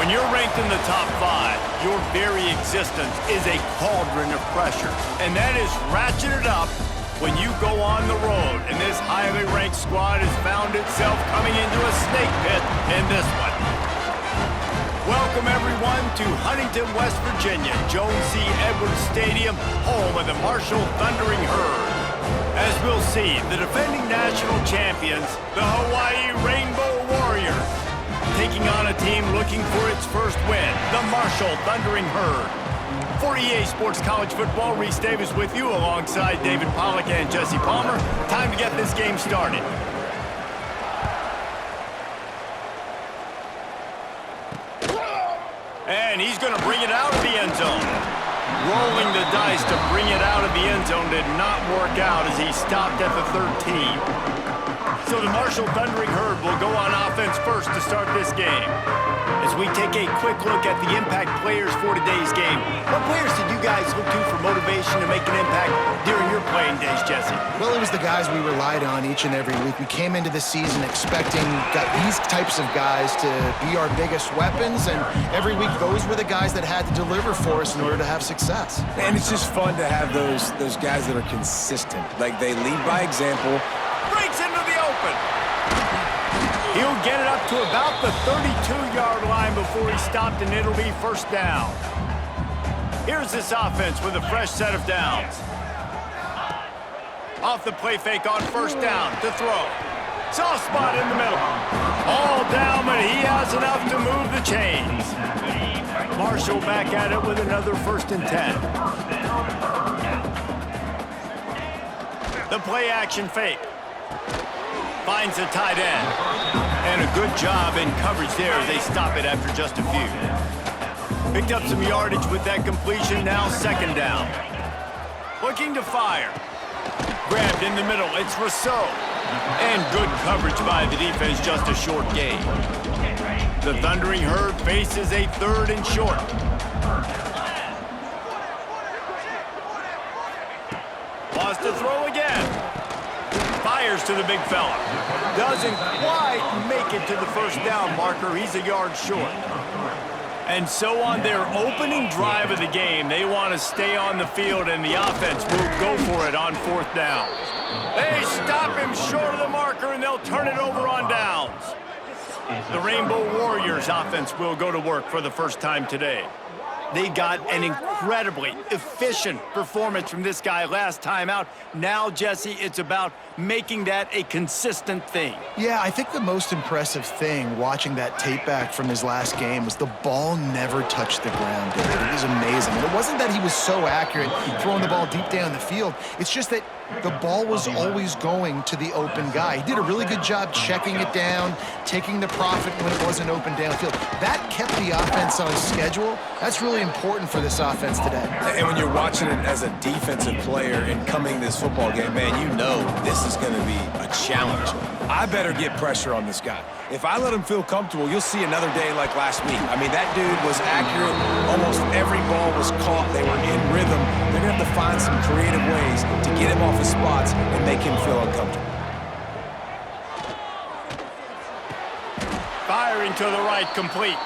When you're ranked in the top 5, your very existence is a cauldron of pressure. And that is ratcheted up when you go on the road. And this highly ranked squad has found itself coming into a snake pit in this one. Welcome, everyone, to Huntington, West Virginia, Joan C. Edwards Stadium, home of the Marshall Thundering Herd. As we'll see, the defending national champions, the Hawaii Rainbow Warriors, taking on a team looking for its first win, the Marshall Thundering Herd. For EA Sports College Football, Reese Davis with you alongside David Pollack and Jesse Palmer. Time to get this game started. And he's going to bring it out of the end zone. Rolling the dice to bring it out of the end zone did not work out as he stopped at the 13. So the Marshall Thundering Herd will go on offense first to start this game. As we take a quick look at the impact players for today's game, what players did you guys look to for motivation to make an impact during your playing days, Jesse? Well, it was the guys we relied on each and every week. We came into the season expecting these types of guys to be our biggest weapons, and every week those were the guys that had to deliver for us in order to have success. And it's just fun to have those guys that are consistent. Like, they lead by example. Breaks into the open. He'll get it up to about the 32-yard line before he stopped, and it'll be first down. Here's this offense with a fresh set of downs. Off the play fake on first down to throw. Soft spot in the middle. All down, but he has enough to move the chains. Marshall back at it with another 1st and 10. The play action fake. Finds the tight end. And a good job in coverage there as they stop it after just a few. Picked up some yardage with that completion, now 2nd down. Looking to fire. Grabbed in the middle, it's Rousseau. And good coverage by the defense, just a short gain. The Thundering Herd faces a 3rd and short. Wants to throw again. Fires to the big fella. Doesn't quite make it to the first down marker. He's a yard short. And so on their opening drive of the game, they want to stay on the field, and the offense will go for it on 4th down. They stop him short of the marker, and they'll turn it over on downs. The Rainbow Warriors offense will go to work for the first time today. They got an incredibly efficient performance from this guy last time out. Now, Jesse, it's about making that a consistent thing. Yeah, I think the most impressive thing watching that tape back from his last game was the ball never touched the ground, David. It was amazing. And it wasn't that he was so accurate throwing the ball deep down the field. It's just that the ball was always going to the open guy. He did a really good job checking it down, taking the profit when it wasn't open downfield. That kept the offense on schedule. That's really important for this offense today. And when you're watching it as a defensive player and coming this football game, man, you know this is going to be a challenge. I better get pressure on this guy. If I let him feel comfortable, you'll see another day like last week. I mean, that dude was accurate. Almost every ball was caught. They were in rhythm. They're going to have to find some creative ways to get him off his spots and make him feel uncomfortable. Firing to the right, complete.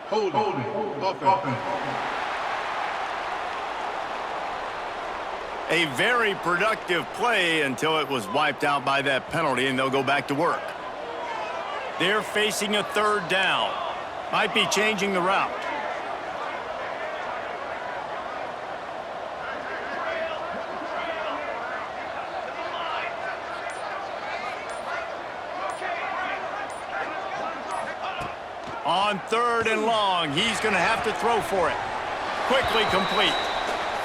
Holding. Offense. A very productive play until it was wiped out by that penalty, and they'll go back to work. They're facing a 3rd down. Might be changing the route. On 3rd and long, he's going to have to throw for it. Quickly complete.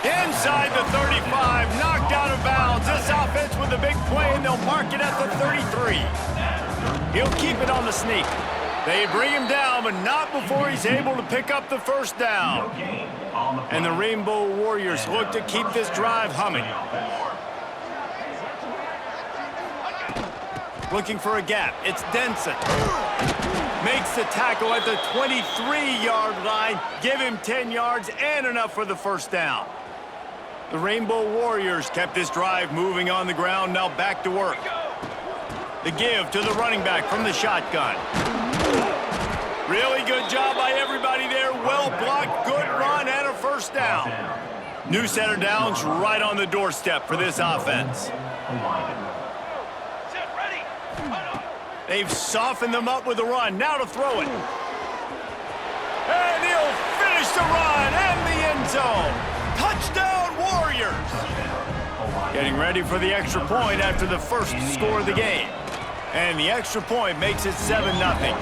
Inside the 35, knocked out of bounds. This offense with a big play, and they'll mark it at the 33. He'll keep it on the sneak. They bring him down, but not before he's able to pick up the 1st down. And the Rainbow Warriors look to keep this drive humming. Looking for a gap. It's Denson. Makes the tackle at the 23-yard line. Give him 10 yards and enough for the 1st down. The Rainbow Warriors kept this drive moving on the ground. Now back to work. The give to the running back from the shotgun. Really good job by everybody there. Well blocked, good run, and a first down. New set of downs right on the doorstep for this offense. They've softened them up with the run. Now to throw it. And he'll finish the run and the end zone. Touchdown, Warriors. Getting ready for the extra point after the first score of the game. And the extra point makes it 7-0.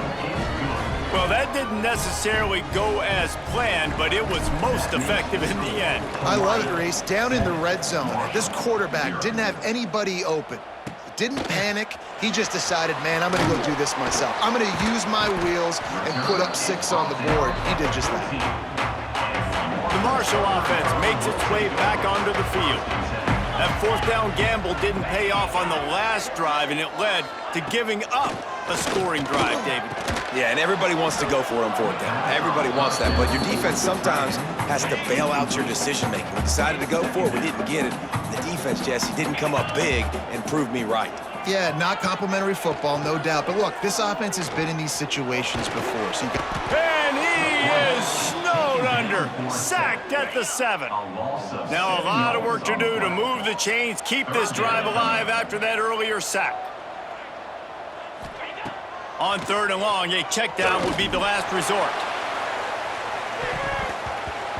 Well, that didn't necessarily go as planned, but it was most effective in the end. I love it, Reese. Down in the red zone, this quarterback didn't have anybody open. Didn't panic. He just decided, man, I'm going to go do this myself. I'm going to use my wheels and put up 6 on the board. He did just that. The Marshall offense makes its way back onto the field. That fourth down gamble didn't pay off on the last drive, and it led to giving up a scoring drive, David. Yeah, and everybody wants to go for it on fourth down. Everybody wants that, but your defense sometimes has to bail out your decision-making. We decided to go for it. We didn't get it. The defense, Jesse, didn't come up big and prove me right. Yeah, not complimentary football, no doubt. But look, this offense has been in these situations before. So And he is snowed under, sacked at the 7. Now a lot of work to do to move the chains, keep this drive alive after that earlier sack. On 3rd and long, a check down would be the last resort.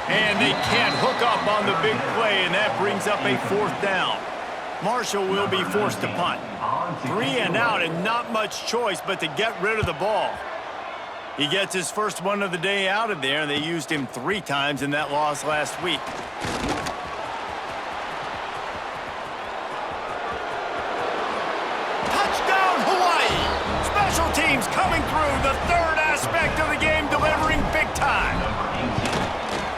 And they can't hook up on the big play, and that brings up a 4th down. Marshall will be forced to punt. 3 and out, and not much choice but to get rid of the ball. He gets his first one of the day out of there, and they used him 3 times in that loss last week. Touchdown, Hawaii! Special teams coming through, the 3rd aspect of the game, delivering big time.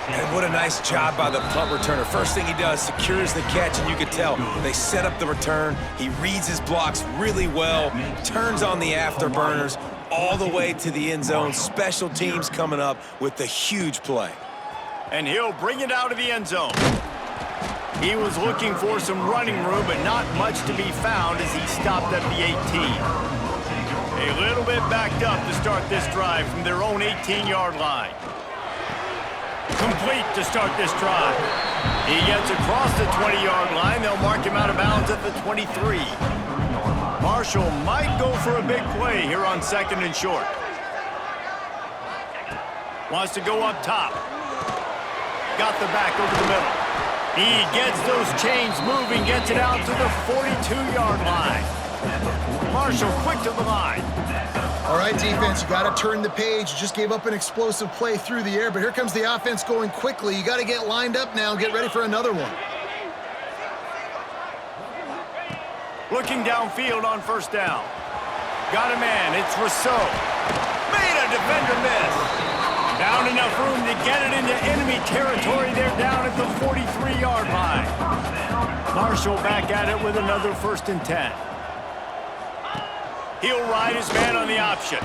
And what a nice job by the punt returner. First thing he does, secures the catch, and you can tell they set up the return. He reads his blocks really well, turns on the afterburners all the way to the end zone. Special teams coming up with the huge play. And he'll bring it out of the end zone. He was looking for some running room, but not much to be found as he stopped at the 18. A little bit backed up to start this drive from their own 18-yard line. Complete to start this drive. He gets across the 20-yard line. They'll mark him out of bounds at the 23. Marshall might go for a big play here on 2nd and short. Wants to go up top. Got the back over the middle. He gets those chains moving, gets it out to the 42-yard line. Marshall quick to the line. all right, defense, you got to turn the page. You just gave up an explosive play through the air, but here comes the offense going quickly. You got to get lined up now and get ready for another one. Looking downfield on 1st down. Got a man, it's Rousseau. Made a defender miss. Found enough room to get it into enemy territory. They're down at the 43-yard line. Marshall back at it with another 1st and 10. He'll ride his man on the option.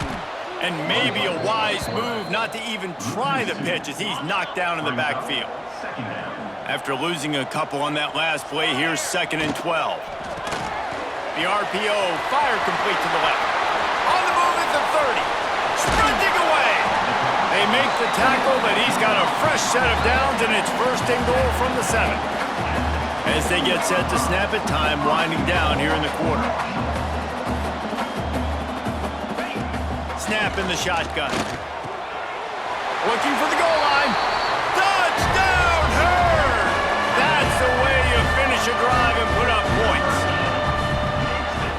And maybe a wise move not to even try the pitch as he's knocked down in the backfield. After losing a couple on that last play, here's 2nd and 12. The RPO fire complete to the left. On the move at the 30. Sprinting away. They make the tackle, but he's got a fresh set of downs, and it's 1st and goal from the 7. As they get set to snap it, time winding down here in the quarter. Snap in the shotgun. Looking for the goal line. Touchdown, Hurd! That's the way you finish a drive and put up points.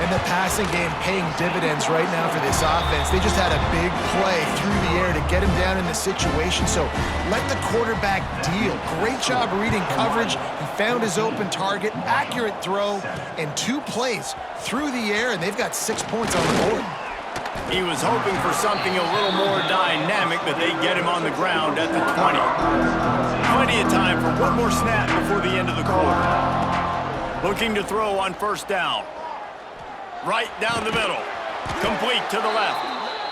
And the passing game paying dividends right now for this offense. They just had a big play through the air to get him down in the situation. So let the quarterback deal. Great job reading coverage. He found his open target, accurate throw, and 2 plays through the air, and they've got 6 points on the board. He was hoping for something a little more dynamic, but they get him on the ground at the 20. Plenty of time for one more snap before the end of the quarter. Looking to throw on 1st down. Right down the middle. Complete to the left.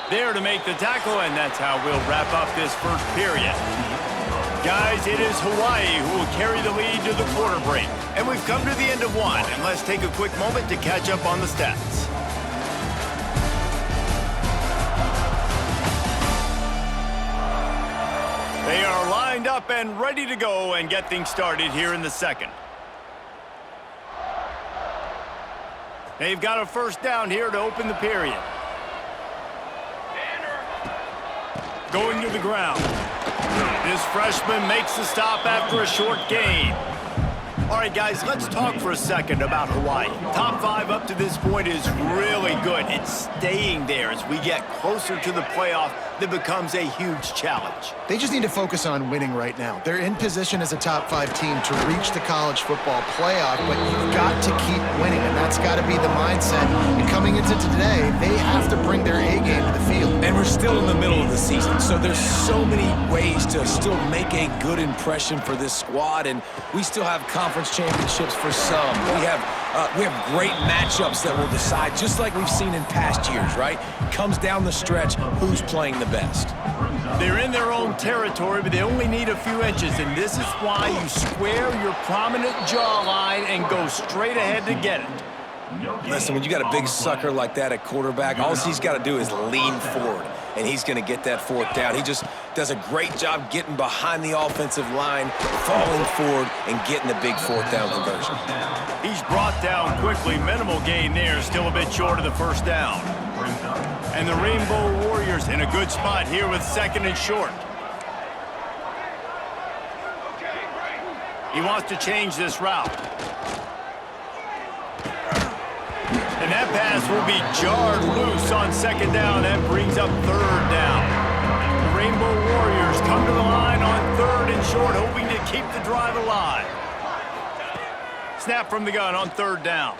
There to make the tackle, and that's how we'll wrap up this 1st period. Guys, it is Hawaii who will carry the lead to the quarter break. And we've come to the end of one, and let's take a quick moment to catch up on the stats. are lined up and ready to go and get things started here in the second. They've got a first down here to open the period. Going to the ground. This freshman makes the stop after a short gain. All right, guys, let's talk for a second about Hawaii. Top 5 up to this point is really good. It's staying there as we get closer to the playoff that becomes a huge challenge. They just need to focus on winning right now. They're in position as a top 5 team to reach the college football playoff, but you've got to keep winning, and that's got to be the mindset. And coming into today, they have to bring their A game to the field. And we're still in the middle of the season, so there's so many ways to still make a good impression for this squad, and we still have conference championships for some. We have great matchups that will decide, just like we've seen in past years, right? Comes down the stretch, who's playing the best. They're in their own territory, but they only need a few inches, and this is why you square your prominent jawline and go straight ahead to get it. Listen, when you got a big sucker like that at quarterback, all he's got to do is lean forward, and he's going to get that fourth down. He just does a great job getting behind the offensive line, falling forward, and getting the big fourth down conversion. He's brought down quickly. Minimal gain there, still a bit short of the first down. And the Rainbow Warriors in a good spot here with second and short. He wants to change this route. And that pass will be jarred loose on second down. That brings up third down. The Rainbow Warriors come to the line on third and short, hoping to keep the drive alive. Snap from the gun on third down.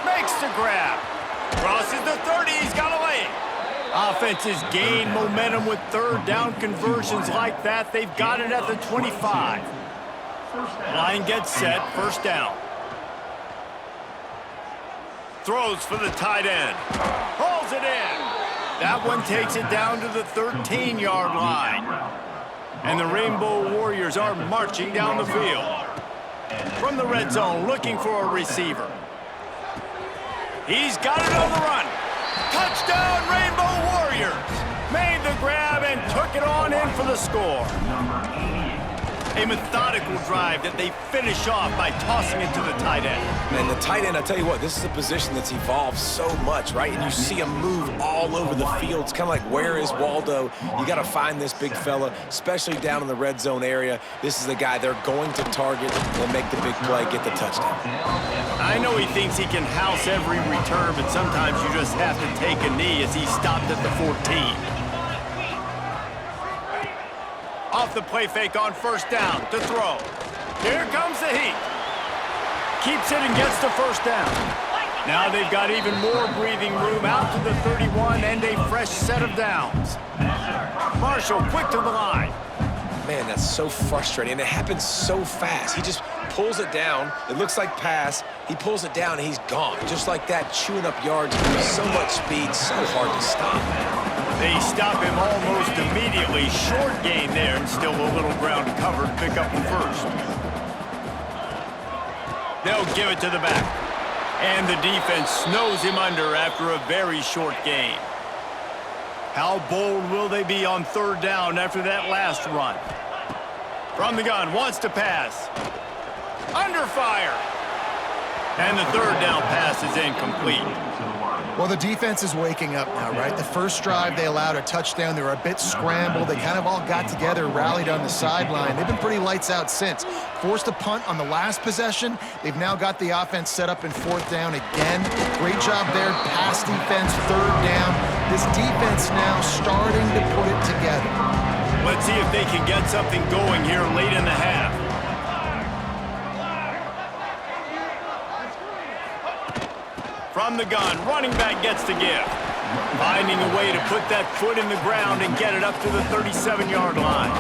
Makes the grab. Crosses the 30. He's got a lane. Offenses gain momentum with third down conversions like that. They've got it at the 25. Line gets set. First down. Throws for the tight end. Hauls it in. That one takes it down to the 13-yard line. And the Rainbow Warriors are marching down the field. From the red zone, looking for a receiver. He's got it on the run. Touchdown, Rainbow Warriors. Made the grab and took it on in for the score. A methodical drive that they finish off by tossing it to the tight end. And the tight end, I tell you what, this is a position that's evolved so much, right? And you see him move all over the field. It's kind of like, where is Waldo? You got to find this big fella, especially down in the red zone area. This is the guy they're going to target and make the big play, get the touchdown. I know he thinks he can house every return, but sometimes you just have to take a knee as he stopped at the 14. Off the play fake on first down to throw. Here comes the heat. Keeps it and gets the first down. Now they've got even more breathing room out to the 31 and a fresh set of downs. Marshall quick to the line. Man, that's so frustrating, and it happens so fast. He just pulls it down. It looks like pass. He pulls it down, and he's gone. Just like that, chewing up yards. So much speed, so hard to stop. They stop him almost immediately. Short gain there, and still a little ground covered. Pick up the first. They'll give it to the back. And the defense snows him under after a very short gain. How bold will they be on third down after that last run? From the gun, wants to pass. Under fire. And the third down pass is incomplete. Well, the defense is waking up now, right? The first drive, they allowed a touchdown. They were a bit scrambled. They kind of all got together, rallied on the sideline. They've been pretty lights out since. Forced a punt on the last possession. They've now got the offense set up in fourth down again. Great job there. Pass defense, third down. This defense now starting to put it together. Let's see if they can get something going here late in the half. From the gun, running back gets the give. Finding a way to put that foot in the ground and get it up to the 37-yard line.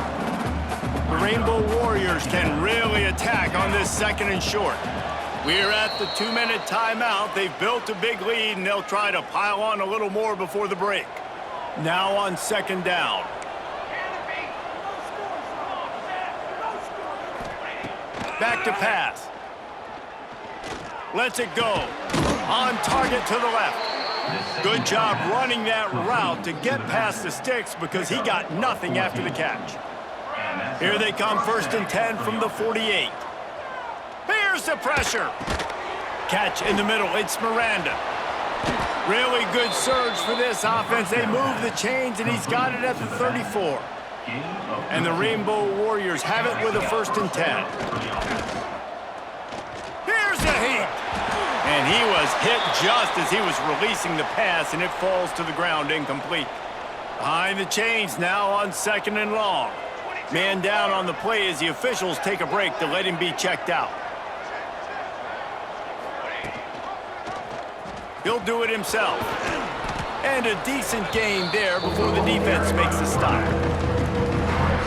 The Rainbow Warriors can really attack on this second and short. We're at the 2-minute timeout. They've built a big lead, and they'll try to pile on a little more before the break. Now on second down. Back to pass. Lets it go. On target to the left. Good job running that route to get past the sticks because he got nothing after the catch. Here they come, 1st and 10 from the 48. Here's the pressure. Catch in the middle, it's Miranda. Really good surge for this offense. They move the chains, and he's got it at the 34. And the Rainbow Warriors have it with a 1st and 10. Here's the heat. And he was hit just as he was releasing the pass, and it falls to the ground incomplete. Behind the chains now on 2nd and long. Man down on the play as the officials take a break to let him be checked out. He'll do it himself. And a decent gain there before the defense makes a stop.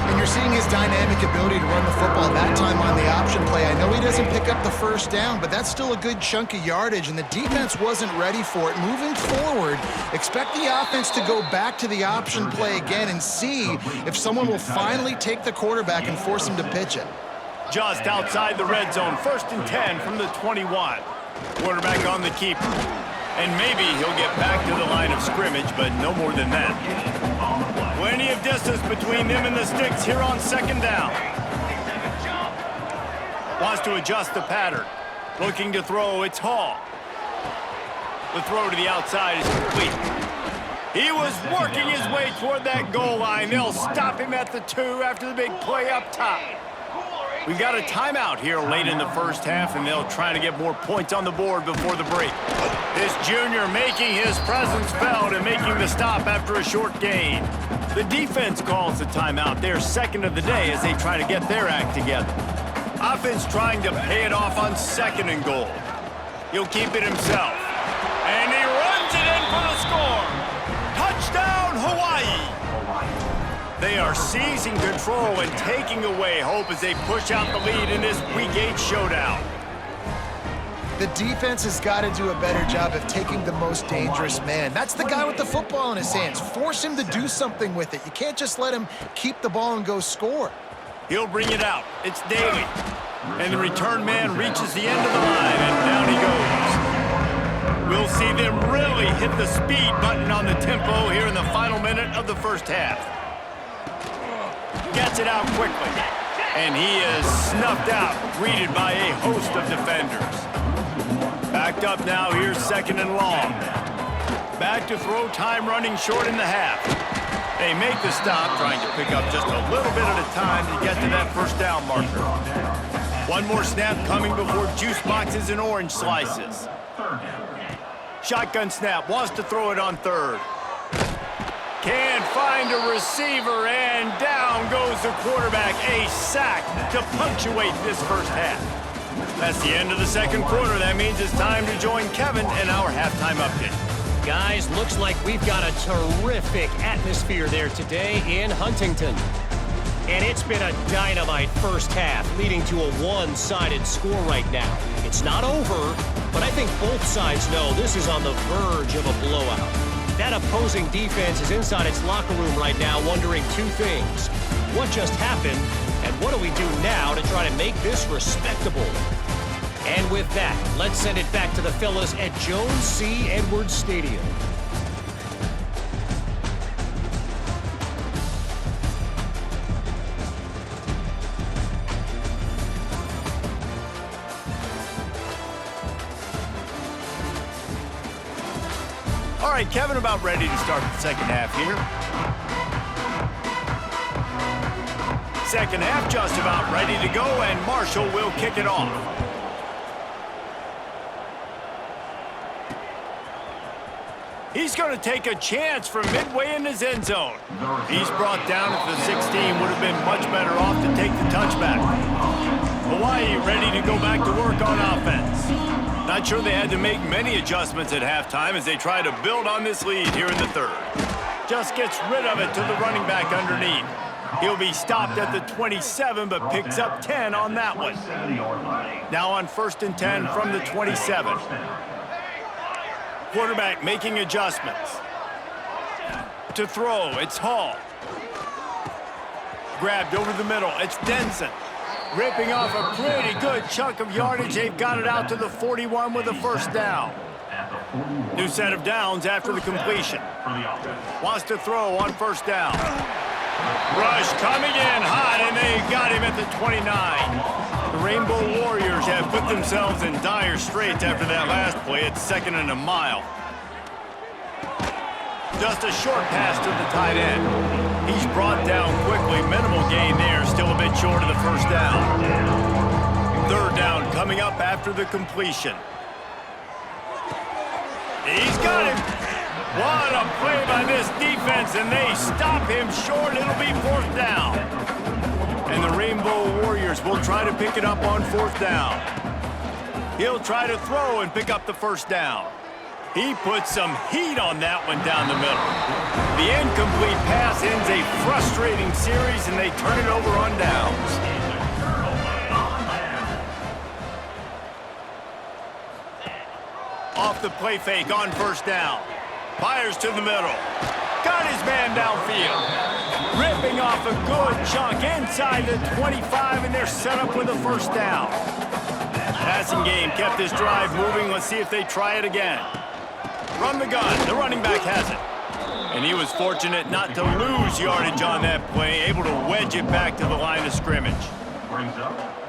And you're seeing his dynamic ability to run the football that time on the option play. I know he doesn't pick up the 1st down, but that's still a good chunk of yardage, and the defense wasn't ready for it. Moving forward, expect the offense to go back to the option play again and see if someone will finally take the quarterback and force him to pitch it. Just outside the red zone, 1st and 10 from the 21. Quarterback on the keeper. And maybe he'll get back to the line of scrimmage, but no more than that. Plenty of distance between them and the sticks here on 2nd down. Wants to adjust the pattern. Looking to throw, it's Hall. The throw to the outside is complete. He was working his way toward that goal line. They'll stop him at the 2 after the big play up top. We've got a timeout here late in the 1st half, and they'll try to get more points on the board before the break. This junior making his presence felt and making the stop after a short gain. The defense calls the timeout. They're 2nd of the day as they try to get their act together. Offense trying to pay it off on 2nd and goal. He'll keep it himself. And he runs it in for the score. Touchdown, Hawaii! They are seizing control and taking away hope as they push out the lead in this Week 8 showdown. The defense has got to do a better job of taking the most dangerous man. That's the guy with the football in his hands. Force him to do something with it. You can't just let him keep the ball and go score. He'll bring it out. It's Daly. And the return man reaches the end of the line, and down he goes. We'll see them really hit the speed button on the tempo here in the final minute of the 1st half. Gets it out quickly. And he is snuffed out, greeted by a host of defenders. Backed up now, here's 2nd and long. Back to throw, time running short in the half. They make the stop, trying to pick up just a little bit at a time to get to that 1st down marker. One more snap coming before juice boxes and orange slices. Shotgun snap, wants to throw it on 3rd. Can't find a receiver, and down goes the quarterback. A sack to punctuate this 1st half. That's the end of the 2nd quarter. That means it's time to join Kevin in our halftime update. Guys, looks like we've got a terrific atmosphere there today in Huntington. And it's been a dynamite 1st half, leading to a one-sided score right now. It's not over, but I think both sides know this is on the verge of a blowout. That opposing defense is inside its locker room right now wondering 2 things. What just happened, and what do we do now to try to make this respectable? And with that, let's send it back to the fellas at Jones C. Edwards Stadium. All right, Kevin, about ready to start the 2nd half here. 2nd half just about ready to go, and Marshall will kick it off. He's going to take a chance from midway in his end zone. He's brought down at the 16, would have been much better off to take the touchback. Hawaii ready to go back to work on offense. Not sure they had to make many adjustments at halftime as they try to build on this lead here in the 3rd. Just gets rid of it to the running back underneath. He'll be stopped at the 27, but picks up 10 on that one. Now on 1st and 10 from the 27. Quarterback making adjustments. To throw, it's Hall. Grabbed over the middle, it's Denson. Ripping off a pretty good chunk of yardage. They've got it out to the 41 with a 1st down. New set of downs after the completion. Wants to throw on 1st down. Rush coming in hot, and they They got him at the 29. The Rainbow Warriors have put themselves in dire straits after that last play at 2nd and a mile. Just a short pass to the tight end. He's brought down quickly. Minimal gain there, still a bit short of the first down. 3rd down coming up after the completion. He's got him. What a play by this defense, and they stop him short. It'll be 4th down. And the Rainbow Warriors will try to pick it up on 4th down. He'll try to throw and pick up the 1st down. He puts some heat on that one down the middle. The incomplete pass ends a frustrating series, and they turn it over on downs. Off the play fake on 1st down. Fires to the middle. Got his man downfield. Ripping off a good chunk inside the 25, and they're set up with a 1st down. Passing game kept this drive moving. Let's see if they try it again. From the gun, the running back has it. And he was fortunate not to lose yardage on that play, able to wedge it back to the line of scrimmage.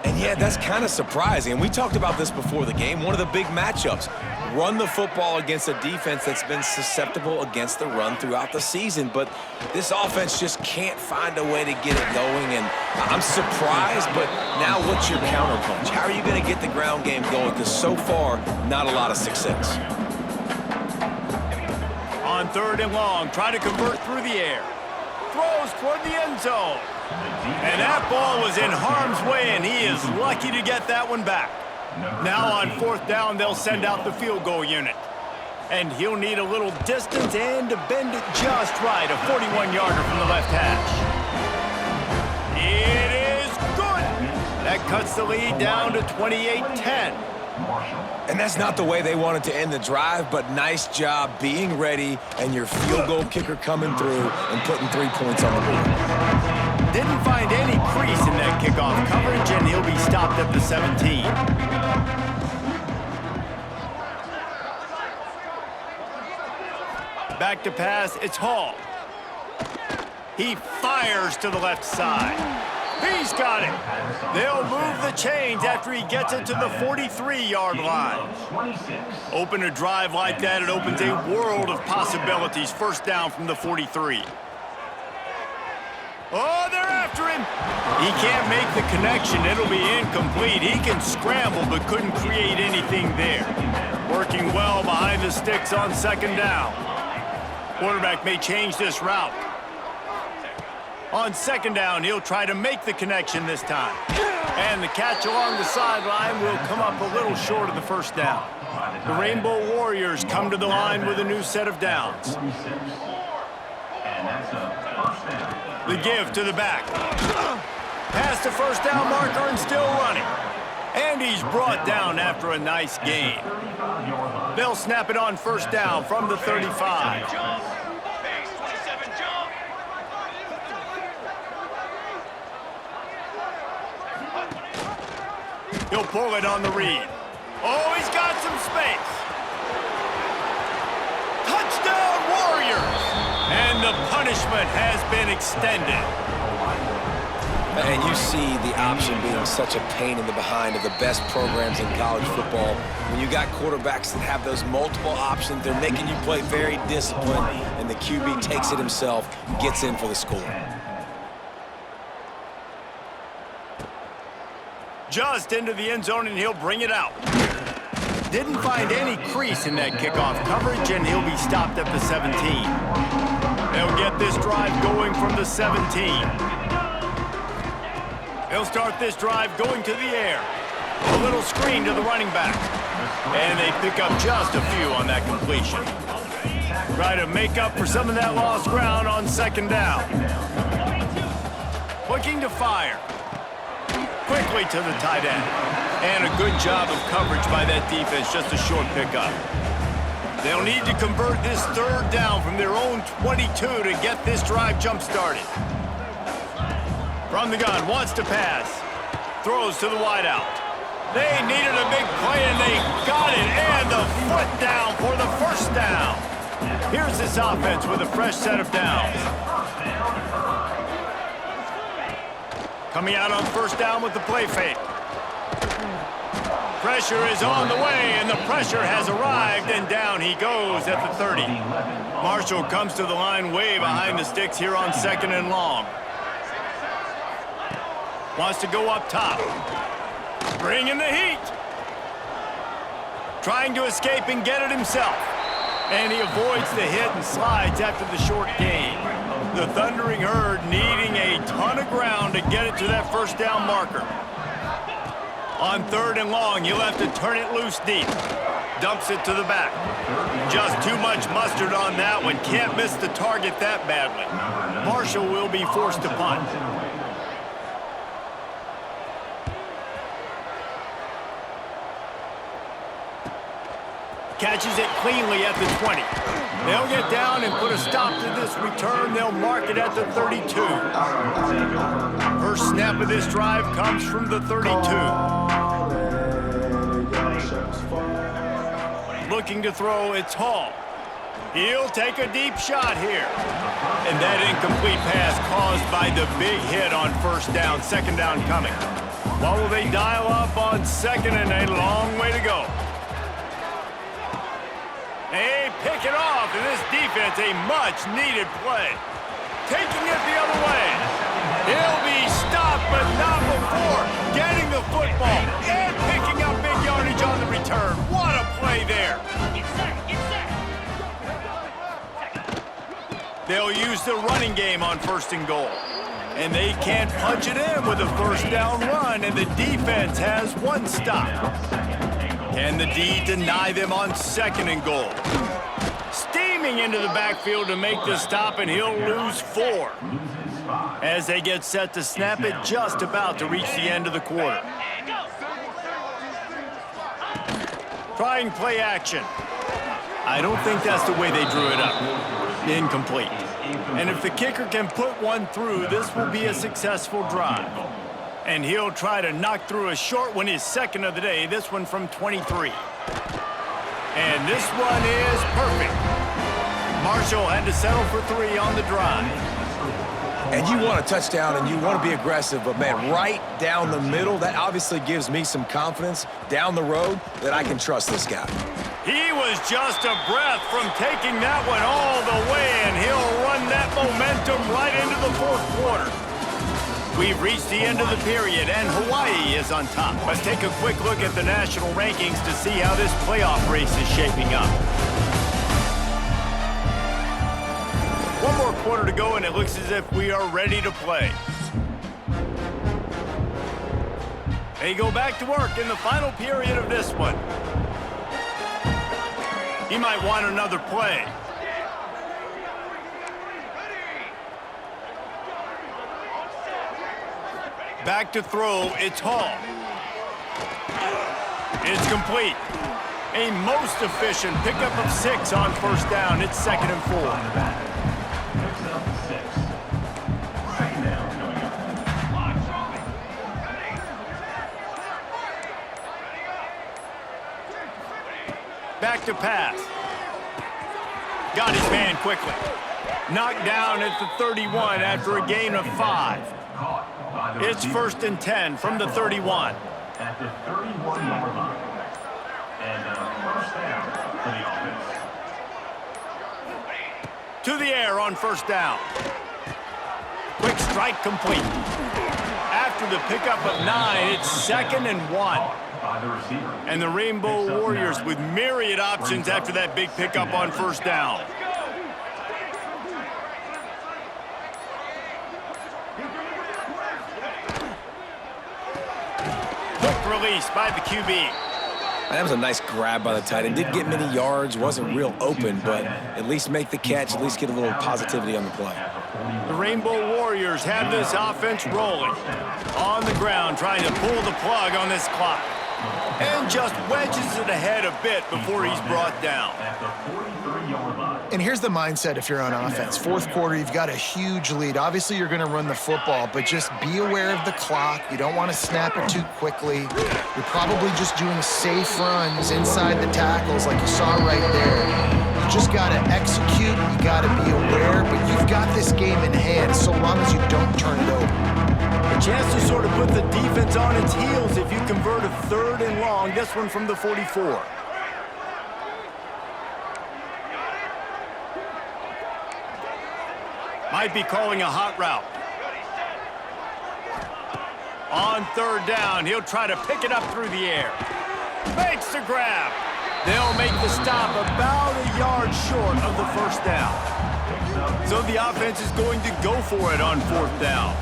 And yeah, that's kind of surprising. And we talked about this before the game. One of the big matchups. Run the football against a defense that's been susceptible against the run throughout the season. But this offense just can't find a way to get it going. And I'm surprised, but now what's your counterpunch? How are you going to get the ground game going? Because so far, not a lot of success. On 3rd and long, try to convert through the air. Throws toward the end zone. And that ball was in harm's way, and he is lucky to get that one back. Now on 4th down, they'll send out the field goal unit. And he'll need a little distance and to bend it just right. A 41-yarder from the left hash. It is good. That cuts the lead down to 28-10. And that's not the way they wanted to end the drive, but nice job being ready and your field goal kicker coming through and putting 3 points on the board. Didn't find any crease in that kickoff coverage, and he'll be stopped at the 17. Back to pass, it's Hall. He fires to the left side. He's got it. They'll move the chains after he gets it to the 43-yard line. Open a drive like that, it opens a world of possibilities. 1st down from the 43. Oh, they're after him. He can't make the connection. It'll be incomplete. He can scramble, but couldn't create anything there. Working well behind the sticks on 2nd down. Quarterback may change this route. On 2nd down, he'll try to make the connection this time. And the catch along the sideline will come up a little short of the 1st down. The Rainbow Warriors come to the line with a new set of downs. The give to the back. Past the 1st down marker and still running. And he's brought down after a nice gain. They'll snap it on 1st down from the 35. He'll pull it on the read. Oh, he's got some space. Touchdown, Warriors! And the punishment has been extended. And you see the option being such a pain in the behind of the best programs in college football. When you got quarterbacks that have those multiple options, they're making you play very disciplined, and the QB takes it himself, gets in for the score. Just into the end zone, and he'll bring it out. Didn't find any crease in that kickoff coverage, and he'll be stopped at the 17. They'll get this drive going from the 17. They'll start this drive going to the air. A little screen to the running back. And they pick up just a few on that completion. Try to make up for some of that lost ground on 2nd down. Looking to fire. Quickly to the tight end. And a good job of coverage by that defense, just a short pickup. They'll need to convert this 3rd down from their own 22 to get this drive jump-started. From the gun, wants to pass. Throws to the wideout. They needed a big play, and they got it. And the foot down for the 1st down. Here's this offense with a fresh set of downs. Coming out on first down with the play fake. Pressure is on the way, and the pressure has arrived, and down he goes at the 30. Marshall comes to the line way behind the sticks here on 2nd and long. Wants to go up top. Bringing the heat. Trying to escape and get it himself. And he avoids the hit and slides after the short gain. The Thundering Herd needing a ton of ground to get it to that first down marker. On 3rd and long, he'll have to turn it loose deep. Dumps it to the back. Just too much mustard on that one. Can't miss the target that badly. Marshall will be forced to punt. Catches it cleanly at the 20. They'll get down and put a stop to this return. They'll mark it at the 32. First snap of this drive comes from the 32. Looking to throw, it's Hall. He'll take a deep shot here. And that incomplete pass caused by the big hit on first down. 2nd down coming. What will they dial up on 2nd and a long way to go? They pick it off, and this defense, a much-needed play. Taking it the other way. He'll be stopped, but not before getting the football and picking up big yardage on the return. What a play there. They'll use the running game on 1st and goal. And they can't punch it in with a first down run, and the defense has one stop. Can the D deny them on 2nd and goal? Steaming into the backfield to make the stop, and he'll lose 4. As they get set to snap it, just about to reach the end of the quarter. Trying play action. I don't think that's the way they drew it up. Incomplete. And if the kicker can put one through, this will be a successful drive. And he'll try to knock through a short one, his 2nd of the day, this one from 23. And this one is perfect. Marshall had to settle for 3 on the drive. And you want a touchdown and you want to be aggressive, but man, right down the middle, that obviously gives me some confidence down the road that I can trust this guy. He was just a breath from taking that one all the way, and he'll run that momentum right into the 4th quarter. We've reached the end of the period, and Hawaii is on top. Let's take a quick look at the national rankings to see how this playoff race is shaping up. One more quarter to go, and it looks as if we are ready to play. They go back to work in the final period of this one. He might want another play. Back to throw, it's Hall. It's complete. A most efficient pickup of 6 on first down. It's 2nd and 4. Back to pass. Got his man quickly. Knocked down at the 31 after a gain of 5. It's 1st and 10 from the 31. At the 31-yard line. And first down for the offense. To the air on first down. Quick strike complete. After the pickup of 9, it's 2nd and 1. And the Rainbow Warriors with myriad options after that big pickup on first down. Release by the QB. That was a nice grab by the tight end. Didn't get many yards, wasn't real open, but at least make the catch, at least get a little positivity on the play. The Rainbow Warriors have this offense rolling. On the ground, trying to pull the plug on this clock. And just wedges it ahead a bit before he's brought down. And here's the mindset if you're on offense. 4th quarter, you've got a huge lead. Obviously, you're going to run the football, but just be aware of the clock. You don't want to snap it too quickly. You're probably just doing safe runs inside the tackles like you saw right there. You just got to execute. You got to be aware, but you've got this game in hand so long as you don't turn it over. The Chance to sort of put the defense on its heels if you convert a 3rd and long. This one from the 44. Might be calling a hot route. On 3rd down, he'll try to pick it up through the air. Makes the grab. They'll make the stop about a yard short of the 1st down. So the offense is going to go for it on 4th down.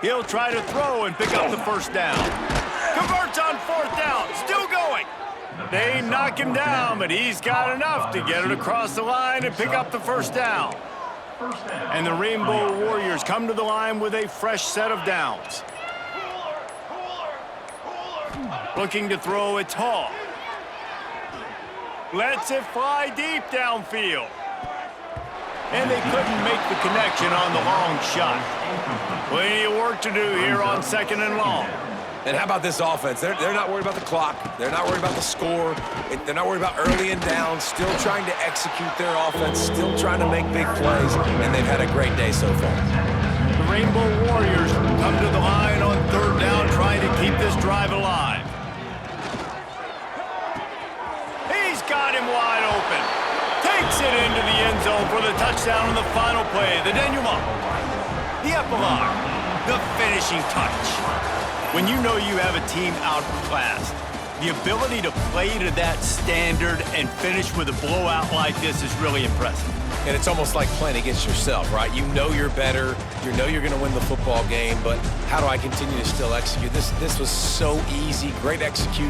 He'll try to throw and pick up the 1st down. Converts on 4th down. Still going. They knock him down, but he's got enough to get it across the line and pick up the 1st down. And the Rainbow Warriors come to the line with a fresh set of downs. Looking to throw it tall. Lets it fly deep downfield. And they couldn't make the connection on the long shot. Plenty of work to do here on 2nd and long. And how about this offense? They're not worried about the clock. They're not worried about the score. They're not worried about early and down. Still trying to execute their offense. Still trying to make big plays. And they've had a great day so far. The Rainbow Warriors come to the line on 3rd down, trying to keep this drive alive. He's got him wide open. Takes it into the end zone for the touchdown on the final play. The denouement. The epilogue. The finishing touch. When you know you have a team outclassed, the ability to play to that standard and finish with a blowout like this is really impressive. And it's almost like playing against yourself, right? You know you're better. You know you're going to win the football game, but how do I continue to still execute? This was so easy. Great execution.